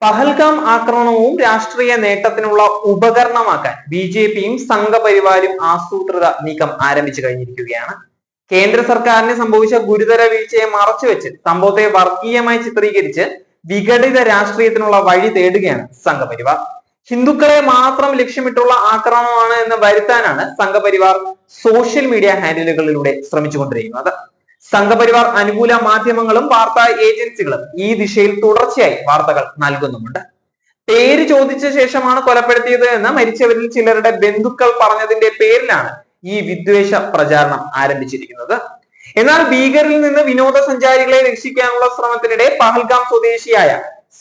പഹൽഗാം ആക്രമണവും രാഷ്ട്രീയ നേട്ടത്തിനുള്ള ഉപകരണമാക്കാൻ ബി.ജെ.പിയും സംഘപരിവാരും ആസൂത്രിത നീക്കം ആരംഭിച്ചു കഴിഞ്ഞിരിക്കുകയാണ്. കേന്ദ്ര സർക്കാരിന് സംഭവിച്ച ഗുരുതര വീഴ്ചയെ മറച്ചുവെച്ച് സംഭവത്തെ വർഗീയമായി ചിത്രീകരിച്ച് വിഘടിത രാഷ്ട്രീയത്തിനുള്ള വഴി തേടുകയാണ് സംഘപരിവാർ. ഹിന്ദുക്കളെ മാത്രം ലക്ഷ്യമിട്ടുള്ള ആക്രമണമാണ് എന്ന് വരുത്താനാണ് സംഘപരിവാർ സോഷ്യൽ മീഡിയ ഹാൻഡിലുകളിലൂടെ ശ്രമിച്ചുകൊണ്ടിരിക്കുന്നത്. സംഘപരിവാർ അനുകൂല മാധ്യമങ്ങളും വാർത്താ ഏജൻസികളും ഈ ദിശയിൽ തുടർച്ചയായി വാർത്തകൾ നൽകുന്നുമുണ്ട്. പേര് ചോദിച്ച ശേഷമാണ് കൊലപ്പെടുത്തിയത് എന്ന് മരിച്ചവരിൽ ചിലരുടെ ബന്ധുക്കൾ പറഞ്ഞതിന്റെ പേരിലാണ് ഈ വിദ്വേഷ പ്രചാരണം ആരംഭിച്ചിരിക്കുന്നത്. എന്നാൽ ഭീകരിൽ നിന്ന് വിനോദസഞ്ചാരികളെ രക്ഷിക്കാനുള്ള ശ്രമത്തിനിടെ പഹൽഗാം സ്വദേശിയായ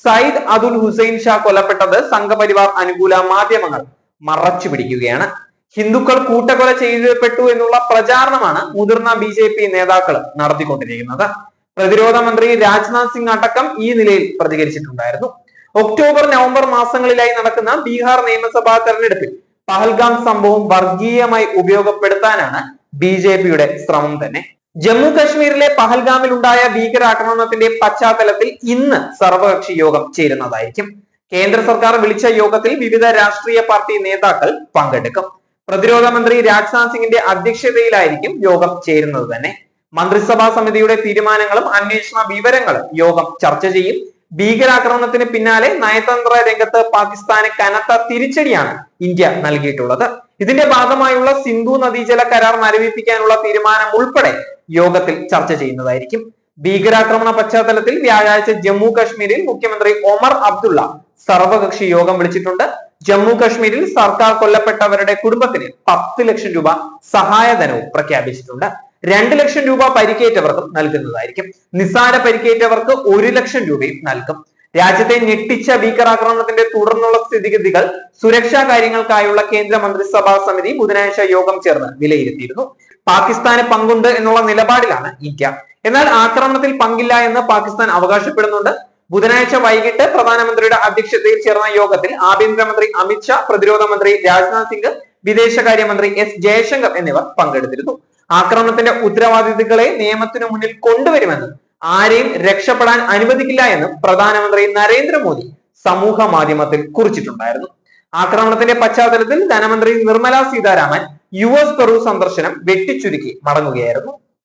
സയ്യിദ് അതുൽ ഹുസൈൻ ഷാ കൊല്ലപ്പെട്ടത് സംഘപരിവാർ അനുകൂല മാധ്യമങ്ങൾ മറച്ചു പിടിക്കുകയാണ്. ഹിന്ദുക്കൾ കൂട്ടക്കൊല ചെയ്യപ്പെട്ടു എന്നുള്ള പ്രചാരണമാണ് മുതിർന്ന ബി.ജെ.പി നേതാക്കൾ നടത്തിക്കൊണ്ടിരിക്കുന്നത്. പ്രതിരോധ മന്ത്രി രാജ്നാഥ് സിംഗ് അടക്കം ഈ നിലയിൽ പ്രതികരിച്ചിട്ടുണ്ടായിരുന്നു. ഒക്ടോബർ നവംബർ മാസങ്ങളിലായി നടക്കുന്ന ബീഹാർ നിയമസഭാ തെരഞ്ഞെടുപ്പിൽ പഹൽഗാം സംഭവം വർഗീയമായി ഉപയോഗപ്പെടുത്താനാണ് ബി.ജെ.പിയുടെ ശ്രമം തന്നെ. ജമ്മു കശ്മീരിലെ പഹൽഗാമിൽ ഉണ്ടായ ഭീകരാക്രമണത്തിന്റെ പശ്ചാത്തലത്തിൽ ഇന്ന് സർവകക്ഷി യോഗം ചേരുന്നതായിരിക്കും. കേന്ദ്ര സർക്കാർ വിളിച്ച യോഗത്തിൽ വിവിധ രാഷ്ട്രീയ പാർട്ടി നേതാക്കൾ പങ്കെടുക്കും. പ്രതിരോധ മന്ത്രി രാജ്നാഥ് സിംഗിന്റെ അധ്യക്ഷതയിലായിരിക്കും യോഗം ചേരുന്നത് തന്നെ. മന്ത്രിസഭാ സമിതിയുടെ തീരുമാനങ്ങളും അന്വേഷണ വിവരങ്ങളും യോഗം ചർച്ച ചെയ്യും. ഭീകരാക്രമണത്തിന് പിന്നാലെ നയതന്ത്ര രംഗത്ത് പാകിസ്ഥാന് കനത്ത തിരിച്ചടിയാണ് ഇന്ത്യ നൽകിയിട്ടുള്ളത്. ഇതിന്റെ ഭാഗമായുള്ള സിന്ധു നദീജല കരാർ മരവിപ്പിക്കാനുള്ള തീരുമാനം ഉൾപ്പെടെ യോഗത്തിൽ ചർച്ച ചെയ്യുന്നതായിരിക്കും. ഭീകരാക്രമണ പശ്ചാത്തലത്തിൽ വ്യാഴാഴ്ച ജമ്മു കശ്മീരിൽ മുഖ്യമന്ത്രി ഒമർ അബ്ദുള്ള സർവകക്ഷി യോഗം വിളിച്ചിട്ടുണ്ട്. ജമ്മു കശ്മീരിൽ സർക്കാർ കൊല്ലപ്പെട്ടവരുടെ കുടുംബത്തിന് 10 ലക്ഷം രൂപ സഹായധനവും പ്രഖ്യാപിച്ചിട്ടുണ്ട്. 2 ലക്ഷം രൂപ പരിക്കേറ്റവർക്കും നൽകുന്നതായിരിക്കും. നിസ്സാര പരിക്കേറ്റവർക്ക് 1 ലക്ഷം രൂപയും നൽകും. രാജ്യത്തെ ഞെട്ടിച്ച ഭീകരാക്രമണത്തിന്റെ തുടർന്നുള്ള സ്ഥിതിഗതികൾ സുരക്ഷാ കാര്യങ്ങൾക്കായുള്ള കേന്ദ്ര മന്ത്രിസഭാ സമിതി ബുധനാഴ്ച യോഗം ചേർന്ന് വിലയിരുത്തിയിരുന്നു. പാകിസ്ഥാന് പങ്കുണ്ട് എന്നുള്ള നിലപാടിലാണ് ഇന്ത്യ. എന്നാൽ ആക്രമണത്തിൽ പങ്കില്ല എന്ന് പാകിസ്ഥാൻ അവകാശപ്പെടുന്നുണ്ട്. ബുധനാഴ്ച വൈകിട്ട് പ്രധാനമന്ത്രിയുടെ അധ്യക്ഷതയിൽ ചേർന്ന യോഗത്തിൽ ആഭ്യന്തരമന്ത്രി അമിത് ഷാ, പ്രതിരോധ മന്ത്രി രാജ്നാഥ് സിംഗ്, വിദേശകാര്യമന്ത്രി എസ് ജയശങ്കർ എന്നിവർ പങ്കെടുത്തിരുന്നു. ആക്രമണത്തിന്റെ ഉത്തരവാദികളെ നിയമത്തിനു മുന്നിൽ കൊണ്ടുവരുമെന്നും ആരെയും രക്ഷപ്പെടാൻ അനുവദിക്കില്ല എന്നും പ്രധാനമന്ത്രി നരേന്ദ്രമോദി സമൂഹ മാധ്യമത്തിൽ കുറിച്ചിട്ടുണ്ടായിരുന്നു. ആക്രമണത്തിന്റെ പശ്ചാത്തലത്തിൽ ധനമന്ത്രി നിർമ്മല സീതാരാമൻ US പെറു സന്ദർശനം വെട്ടിച്ചുരുക്കി മടങ്ങുകയായിരുന്നു.